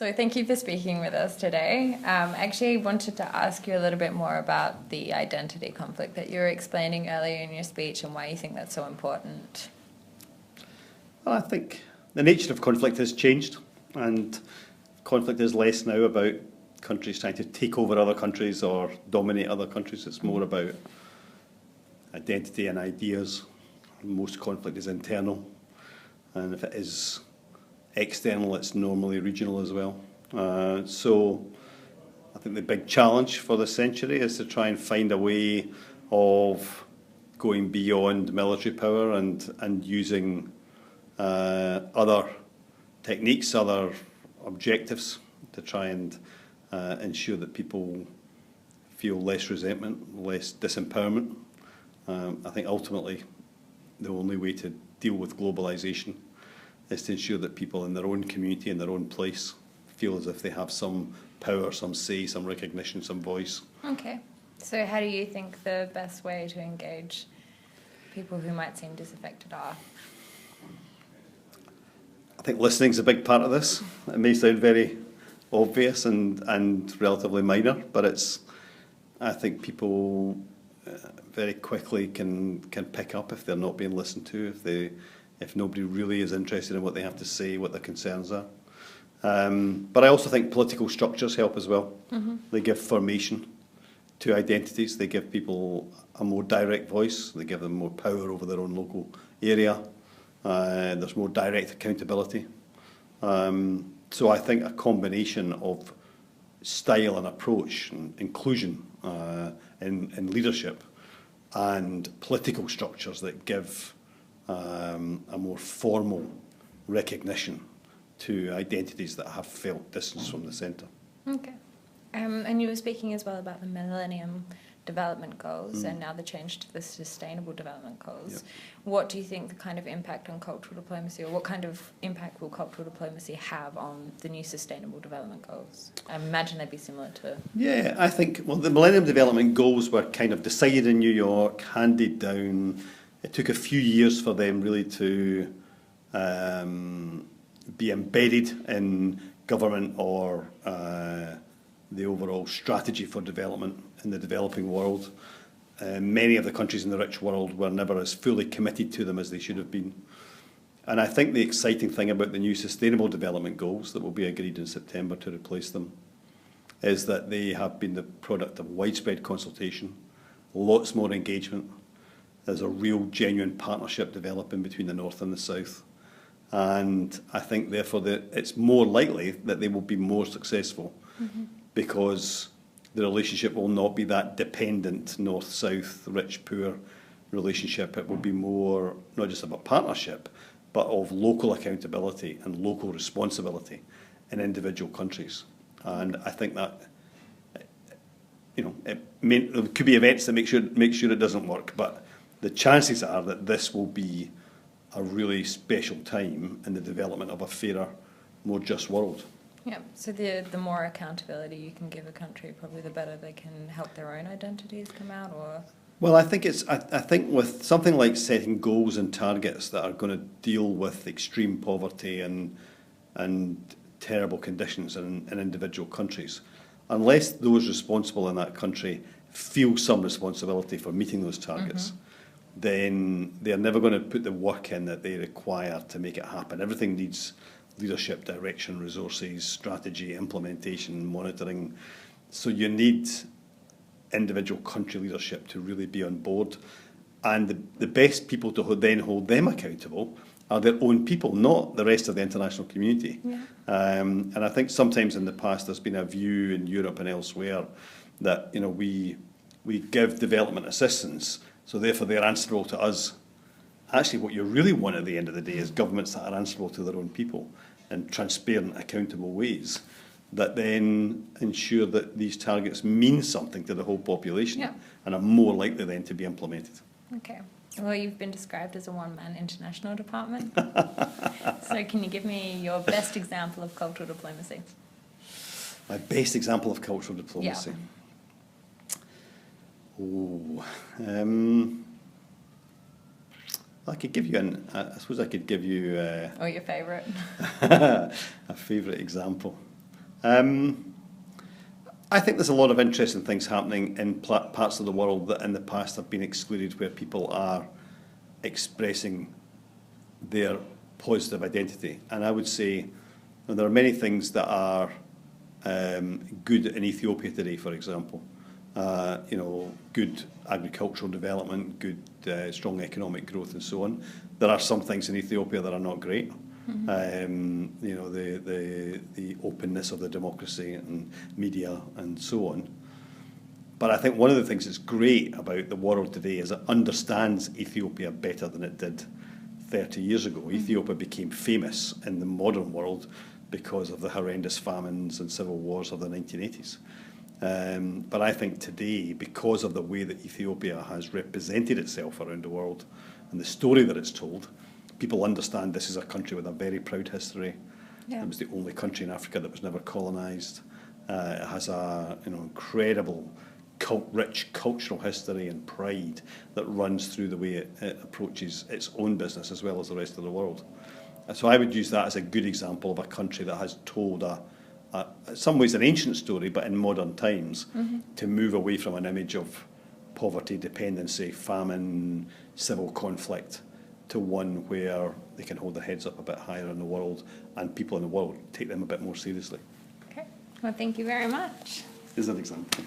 So thank you for speaking with us today. Actually, I wanted to ask you a little bit more about the identity conflict that you were explaining earlier in your speech and why you think that's so important. Well, I think the nature of conflict has changed, and conflict is less now about countries trying to take over other countries or dominate other countries. It's more about identity and ideas. Most conflict is internal, and if it is external, it's normally regional as well. So I think the big challenge for this century is to try and find a way of going beyond military power and using other techniques, other objectives to try and ensure that people feel less resentment, less disempowerment. I think ultimately the only way to deal with globalisation is to ensure that people in their own community, in their own place, feel as if they have some power, some say, some recognition, some voice. Okay. So how do you think the best way to engage people who might seem disaffected are? I think listening's a big part of this. It may sound very obvious and relatively minor, but I think people very quickly can pick up if they're not being listened to, if nobody really is interested in what they have to say, what their concerns are. But I also think political structures help as well. Mm-hmm. They give formation to identities. They give people a more direct voice. They give them more power over their own local area. There's more direct accountability. So I think a combination of style and approach and inclusion in leadership and political structures that give a more formal recognition to identities that have felt distance from the centre. Okay. And you were speaking as well about the Millennium Development Goals and now the change to the Sustainable Development Goals. Yep. What do you think the kind of impact on cultural diplomacy, or what kind of impact will cultural diplomacy have on the new Sustainable Development Goals? I imagine they'd be similar to... Yeah, I think, well, the Millennium Development Goals were kind of decided in New York, handed down. It took a few years for them really to be embedded in government or the overall strategy for development in the developing world. Many of the countries in the rich world were never as fully committed to them as they should have been. And I think the exciting thing about the new Sustainable Development Goals that will be agreed in September to replace them is that they have been the product of widespread consultation, lots more engagement. There's a real genuine partnership developing between the North and the South. And I think therefore that it's more likely that they will be more successful because the relationship will not be that dependent north-south, rich-poor relationship. It will be more not just of a partnership, but of local accountability and local responsibility in individual countries. And I think that, there could be events that make sure it doesn't work, but the chances are that this will be a really special time in the development of a fairer, more just world. Yeah, so the more accountability you can give a country, probably the better they can help their own identities come out, or... Well, I think with something like setting goals and targets that are going to deal with extreme poverty and terrible conditions in individual countries, unless those responsible in that country feel some responsibility for meeting those targets, then they're never going to put the work in that they require to make it happen. Everything needs leadership, direction, resources, strategy, implementation, monitoring. So you need individual country leadership to really be on board. And the best people to then hold them accountable are their own people, not the rest of the international community. Yeah. And I think sometimes in the past there's been a view in Europe and elsewhere that we give development assistance, so therefore they're answerable to us. Actually, what you really want at the end of the day is governments that are answerable to their own people in transparent, accountable ways that then ensure that these targets mean something to the whole population and are more likely then to be implemented. Okay. Well, you've been described as a one-man international department. So can you give me your best example of cultural diplomacy? My best example of cultural diplomacy? Yeah. I could give you I suppose I could give you... or your favourite? a favourite example. I think there's a lot of interesting things happening in parts of the world that in the past have been excluded, where people are expressing their positive identity. And I would say there are many things that are good in Ethiopia today, for example. Good agricultural development, good strong economic growth, and so on. There are some things in Ethiopia that are not great. Mm-hmm. The openness of the democracy and media and so on. But I think one of the things that's great about the world today is it understands Ethiopia better than it did 30 years ago. Mm-hmm. Ethiopia became famous in the modern world because of the horrendous famines and civil wars of the 1980s. But I think today, because of the way that Ethiopia has represented itself around the world and the story that it's told, people understand this is a country with a very proud history. Yeah. It was the only country in Africa that was never colonised. It has a incredible rich cultural history and pride that runs through the way it approaches its own business as well as the rest of the world. So I would use that as a good example of a country that has told in some ways an ancient story, but in modern times, mm-hmm. to move away from an image of poverty, dependency, famine, civil conflict, to one where they can hold their heads up a bit higher in the world and people in the world take them a bit more seriously. Okay. Well, thank you very much. Is an example.